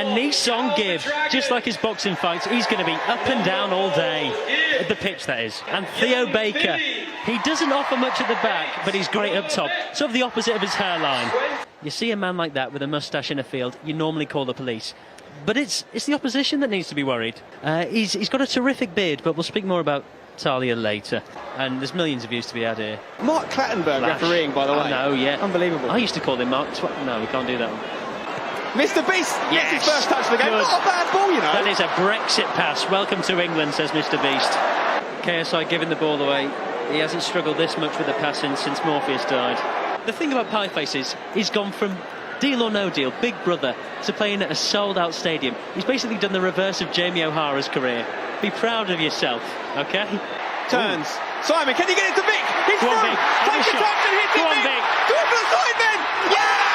A Nissan give, just like his boxing fights, he's going to be up and down all day. The pitch, that is. And Theo Baker, he doesn't offer much at the back, but he's great up top. Sort of the opposite of his hairline. You see a man like that with a moustache in a field, you normally call the police. But it's the opposition that needs to be worried. He's got a terrific beard, but we'll speak more about Talia later. And there's millions of views to be had here. Mark Clattenburg refereeing, by the way. No, yeah. Unbelievable. I used to call him Mark. No, we can't do that one. Mr. Beast gets his first touch of the game. Good. Not a bad ball, you know. That is a Brexit pass. Welcome to England, says Mr. Beast. KSI giving the ball away. He hasn't struggled this much with the passing since Morpheus died. The thing about Pieface is he's gone from deal or no deal, Big Brother, to playing at a sold-out stadium. He's basically done the reverse of Jamie O'Hara's career. Be proud of yourself, OK? Turns. Ooh. Simon, can he get it to Vic? He's through. Take a touch and hit it, Go on, Vic. Vic. Go on for the Sidemen. Yeah!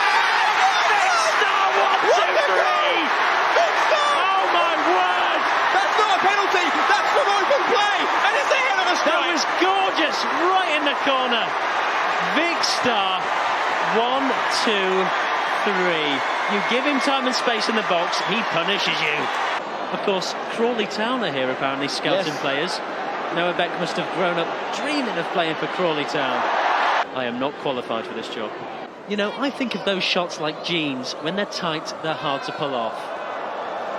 What a three! Big Star! Oh, my word! That's not a penalty. That's from open play. And it's a hell of a strike. That was gorgeous. Right in the corner. Vic Star. 1, 2, 3. You give him time and space in the box, he punishes you. Of course, Crawley Town are here apparently scouting players. Noah Beck must have grown up dreaming of playing for Crawley Town. I am not qualified for this job. You know, I think of those shots like jeans. When they're tight, they're hard to pull off.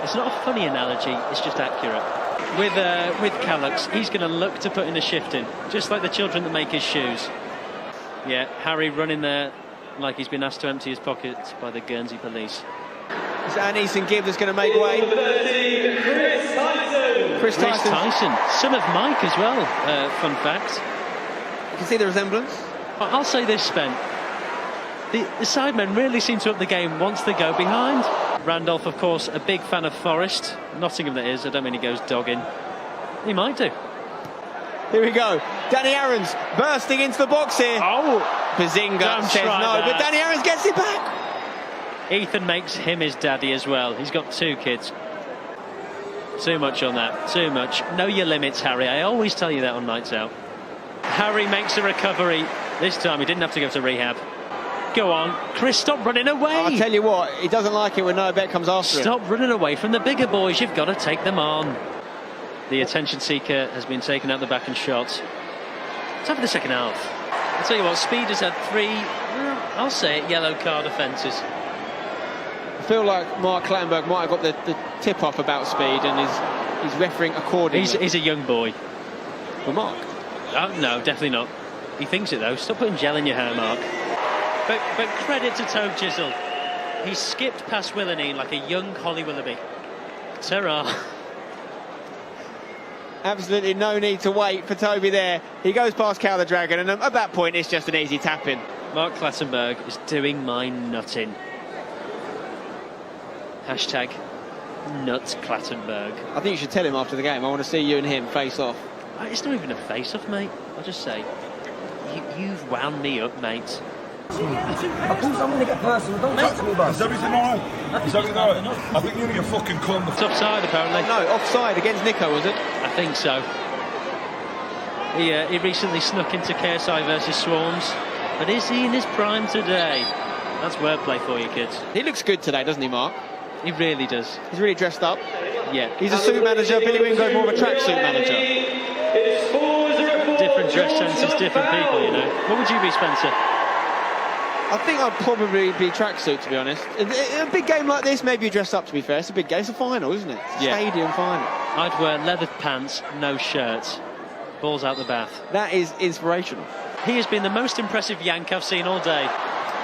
It's not a funny analogy, it's just accurate. With Callux, he's going to look to put in a shift in, just like the children that make his shoes. Yeah, Harry running there like he's been asked to empty his pockets by the Guernsey police. Is that an Ethan Gibb that's going to make way? Chris Tyson. Son of Mike as well, fun fact. You can see the resemblance. I'll say this, Spen. The Sidemen really seem to up the game once they go behind. Randolph, of course, a big fan of Forest. Nottingham, that is. I don't mean he goes dogging. He might do. Here we go. Danny Aarons bursting into the box here. Oh! Bazinga says no, but Danny Aarons gets it back. Ethan makes him his daddy as well. He's got 2 kids. Too much on that. Too much. Know your limits, Harry. I always tell you that on nights out. Harry makes a recovery. This time he didn't have to go to rehab. Go on. Chris, stop running away. I'll tell you what, he doesn't like it when Noah Beck comes after him. Stop running away from the bigger boys. You've got to take them on. The attention seeker has been taken out the back and shot. It's over the second half. I'll tell you what, Speed has had 3, I'll say it, yellow card offences. I feel like Mark Clattenburg might have got the tip off about Speed and he's refereeing accordingly. He's a young boy. Well, Mark? No, definitely not. He thinks it though. Stop putting gel in your hair, Mark. But credit to Tobe Chisel. He skipped past Willenine like a young Holly Willoughby. Ta-ra. Absolutely no need to wait for Toby there. He goes past Cal the Dragon, and at that point, it's just an easy tap-in. Mark Clattenburg is doing my nutting. Hashtag nuts Clattenburg. I think you should tell him after the game. I want to see you and him face off. It's not even a face-off, mate. I'll just say, you've wound me up, mate. Of course I'm going to get personal. Don't touch me, bro. Is everything alright? Is everything alright? I think you need a fucking cunt. It's offside, apparently. No, offside against Nico, was it? I think so. He recently snuck into KSI versus Swarms. But is he in his prime today? That's wordplay for you, kids. He looks good today, doesn't he, Mark? He really does. He's really dressed up. Yeah. He's a suit manager. Billy Wingo's more of a tracksuit manager. Different dress senses, different people, you know. What would you be, Spencer? I think I'd probably be tracksuit, to be honest. In a big game like this, maybe you dress up, to be fair. It's a big game. It's a final, isn't it? It's a stadium final. I'd wear leather pants, no shirt. Balls out the bath. That is inspirational. He has been the most impressive yank I've seen all day.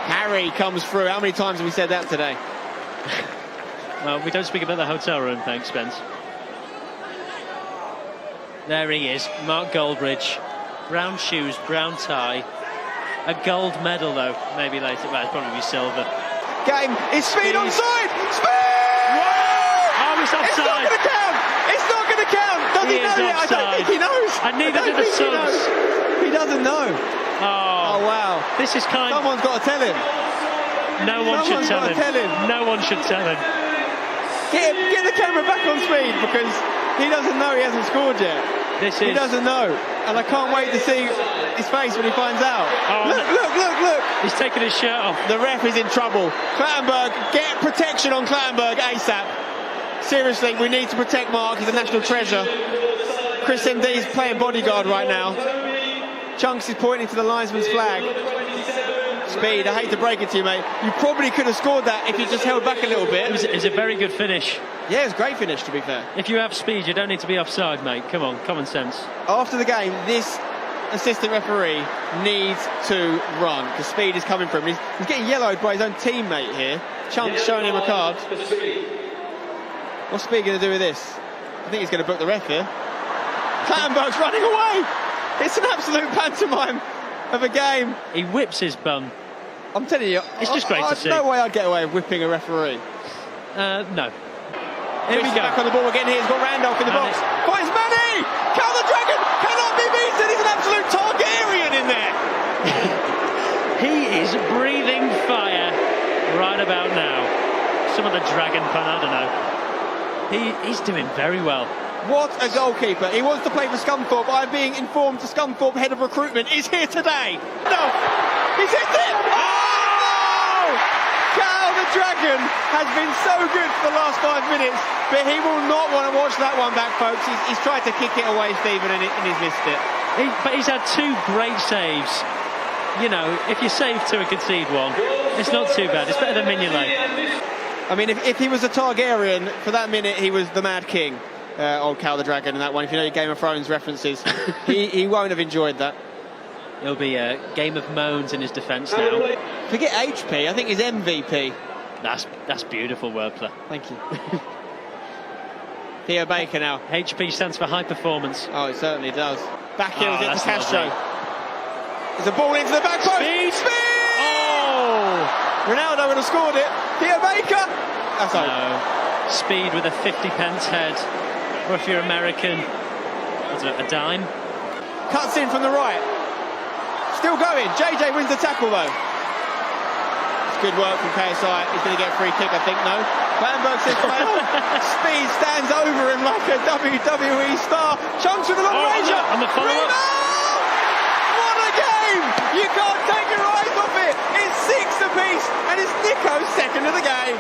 Harry comes through. How many times have we said that today? Well, we don't speak about the hotel room, thanks, Spence. There he is, Mark Goldbridge. Brown shoes, brown tie. A gold medal, though, maybe later. Well, it'll probably be silver. Game is Speed onside! Speed! Oh, it's offside! It's not going to count! It's not going to count! Does he know yet? I don't think he knows. And neither do the Suns. He doesn't know. Oh, wow. This is kind. Someone's got to tell him. No one should tell him. No one should tell him. Get the camera back on Speed because he doesn't know he hasn't scored yet. He doesn't know, and I can't wait to see his face when he finds out. Oh, Look! He's taking his shirt off. The ref is in trouble. Clattenburg, get protection on Clattenburg ASAP. Seriously, we need to protect Mark. He's a national treasure. Chris MD is playing bodyguard right now. Chunks is pointing to the linesman's flag. Speed, I hate to break it to you, mate. You probably could have scored that if you just held back a little bit. It was a very good finish. Yeah, it was a great finish, to be fair. If you have speed, you don't need to be offside, mate. Come on, common sense. After the game, this assistant referee needs to run because Speed is coming for him. He's getting yellowed by his own teammate here. Chunks showing him a card. What's Speed going to do with this? I think he's going to book the ref here. Clattenburg's running away. It's an absolute pantomime of a game. He whips his bum. I'm telling you, it's just great to see. No way I'd get away with whipping a referee. No. Here we go. Back on the ball again here. He's got Randolph in the box. Finds Manny! Cal the Dragon cannot be beaten. He's an absolute Targaryen in there. He is breathing fire right about now. Some of the dragon pun, I don't know. He's doing very well. What a goalkeeper. He wants to play for Scunthorpe. I'm being informed the Scunthorpe head of recruitment is here today. No! He's hit it! Oh! Cal the Dragon has been so good for the last 5 minutes, but he will not want to watch that one back, folks. He's tried to kick it away, Stephen, and he's missed it. But he's had 2 great saves. You know, if you save 2 and concede 1, it's not too bad. It's better than Mignolet. I mean, if he was a Targaryen, for that minute he was the Mad King. Old Cal the Dragon in that one. If you know your Game of Thrones references, he won't have enjoyed that. It'll be a game of moans in his defence now. Forget HP, I think he's MVP. That's beautiful wordplay. Thank you. Theo Baker now. HP stands for high performance. Oh, it certainly does. Back heels into Castro. Lovely. There's a ball into the back post. Speed! Oh! Ronaldo would have scored it. Theo Baker. That's over. No. Speed with a 50p head. Or if you're American, a dime. Cuts in from the right. Still going. JJ wins the tackle though. It's good work from KSI. He's going to get a free kick, I think. No. Clattenburg says fail. Speed stands over him like a WWE star. Chunks with a long ranger. And the follow-up. What a game! You can't take your eyes off it. It's 6 apiece, and it's Nico's second of the game.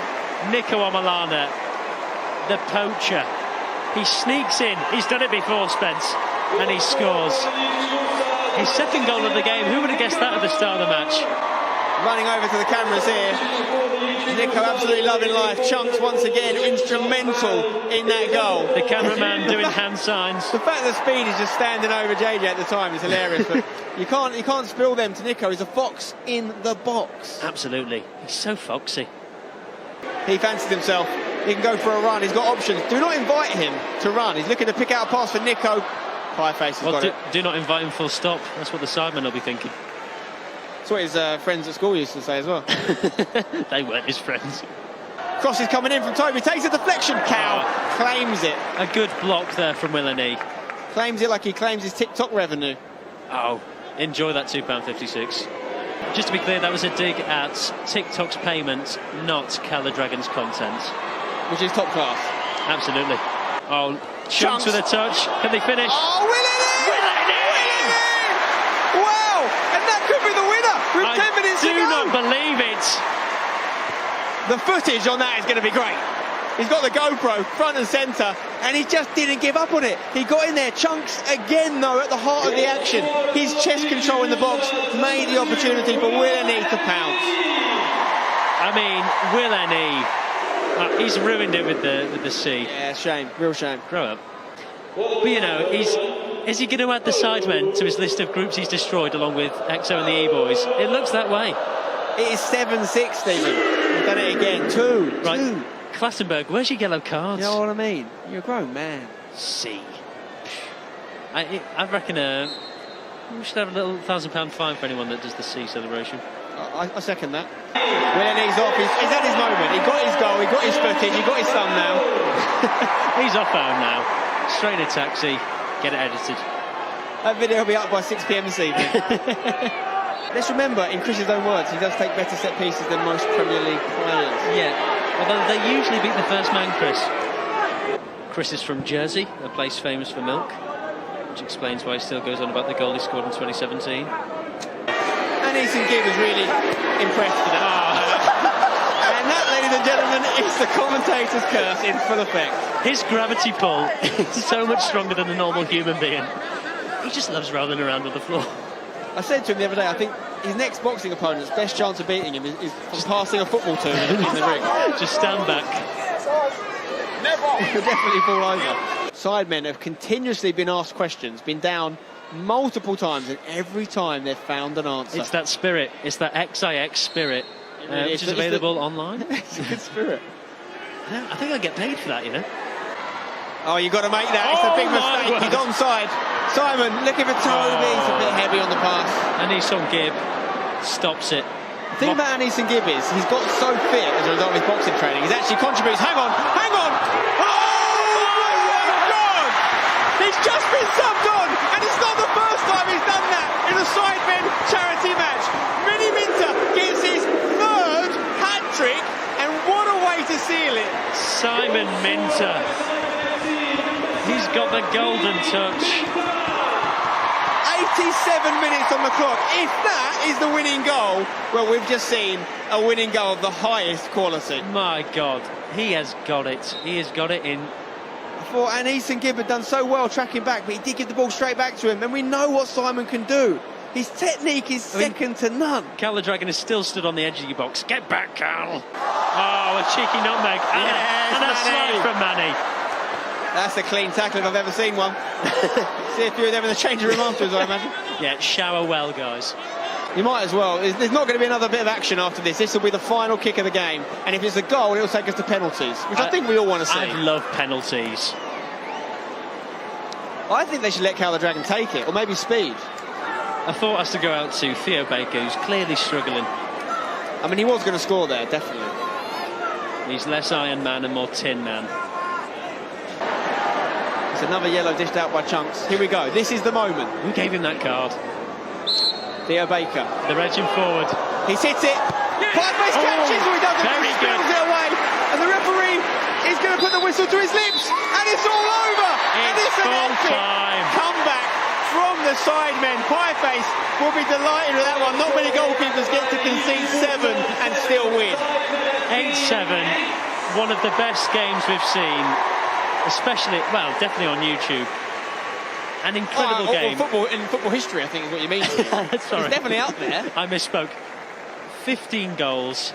Nico Omalana, the poacher. He sneaks in. He's done it before, Spence, and he scores. His second goal of the game. Who would have guessed that at the start of the match? Running over to the cameras here. Nico absolutely loving life. Chunks once again instrumental in that goal. The cameraman doing hand signs. The fact that Speed is just standing over JJ at the time is hilarious. But you can't spill them to Nico. He's a fox in the box. Absolutely. He's so foxy. He fancies himself. He can go for a run. He's got options. Do not invite him to run. He's looking to pick out a pass for Nico. Pie face has got it. Do not invite him full stop. That's what the Sidemen will be thinking. That's what his friends at school used to say as well. They weren't his friends. Cross is coming in from Toby. Takes a deflection. Cow claims it. A good block there from Willeney. Claims it like he claims his TikTok revenue. Oh, enjoy that £2.56. Just to be clear, that was a dig at TikTok's payment, not Cal the Dragon's content. Which is top class. Absolutely. Oh, Chunks with a touch. Can they finish? Oh, Willeney! Wow! And that could be the winner with 10 minutes to go. I do not believe it. The footage on that is going to be great. He's got the GoPro front and centre, and he just didn't give up on it. He got in there. Chunks again, though, at the heart of the action. His chest control in the box made the opportunity for Willeney to pounce. I mean, Willeney, he's ruined it with the C. Yeah, shame, real shame. Grow up. But you know, is he going to add the Sidemen to his list of groups he's destroyed along with EXO and the E-Boys? It looks that way. It is 7-6, Stephen. We've done it again. Two. Clattenburg, where's your yellow cards? You know what I mean? You're a grown man. C. I reckon we should have a little £1,000 fine for anyone that does the C celebration. I second that. Willeney's off. He's had his moment. He got his goal. He got his footage. He got his thumbnail. He's off home now. Straight in a taxi. Get it edited. That video will be up by 6 p.m. this evening. Let's remember, in Chris's own words, he does take better set pieces than most Premier League players. Yeah, although they usually beat the first man, Chris. Chris is from Jersey, a place famous for milk. which explains why he still goes on about the goal he scored in 2017. And Ethan Gibb was really impressed with that. And that, ladies and gentlemen, is the commentator's curse in full effect. His gravity pull is so much stronger than a normal human being. He just loves rolling around on the floor. I said to him the other day, I think his next boxing opponent's best chance of beating him is just passing a football to him in the ring. Just stand back. He'll definitely fall over. Sidemen have continuously been asked questions, been down multiple times, and every time they've found an answer. It's that spirit. It's that XIX spirit, which is available online. It's a good spirit. I think I'll get paid for that, you know. Oh, you've got to make that. It's a big mistake. He's onside. Simon looking for Toby. He's a bit heavy on the pass. Anison Gibb stops it. The thing about Anison Gibb is he's got so fit as a result of his boxing training. He's actually contributes. Hang on. Oh my God! He's just been subbed on, and it's not the first time he's done that in a Sidemen Charity Match. Mini Minter gets his third hat trick, and what a way to seal it! Simon Minter. He's got the golden touch. 87 minutes on the clock. If that is the winning goal, well, we've just seen a winning goal of the highest quality. My God, he has got it. He has got it in. I thought Anison Gibb had done so well tracking back, but he did give the ball straight back to him, and we know what Simon can do. His technique is second to none. Cal the Dragon is still stood on the edge of your box. Get back, Cal. Oh, a cheeky nutmeg. And a slide from Manny. That's a clean tackle if I've ever seen one. See a few of them in the changing room afterwards, I imagine. Yeah, shower well, guys. You might as well. There's not going to be another bit of action after this. This will be the final kick of the game. And if it's a goal, it'll take us to penalties, which I think we all want to see. I love penalties. I think they should let Cal the Dragon take it, or maybe Speed. I thought has to go out to Theo Baker, who's clearly struggling. I mean, he was going to score there, definitely. He's less Iron Man and more Tin Man. It's another yellow dished out by Chunks. Here we go. This is the moment. Who gave him that card? Theo Baker. They're edging forward. He's hit it. Pie-face catches, or he doesn't. Very He good. spills it away. And the referee is going to put the whistle to his lips. And it's all over. And it's an epic comeback from the Sidemen. Pie-face will be delighted with that one. Not many goalkeepers get to concede 7 and still win. 8-7. One of the best games we've seen. Especially, well, definitely on YouTube. An incredible game. In football history, I think is what you mean. Sorry. It's definitely out there. I misspoke. 15 goals.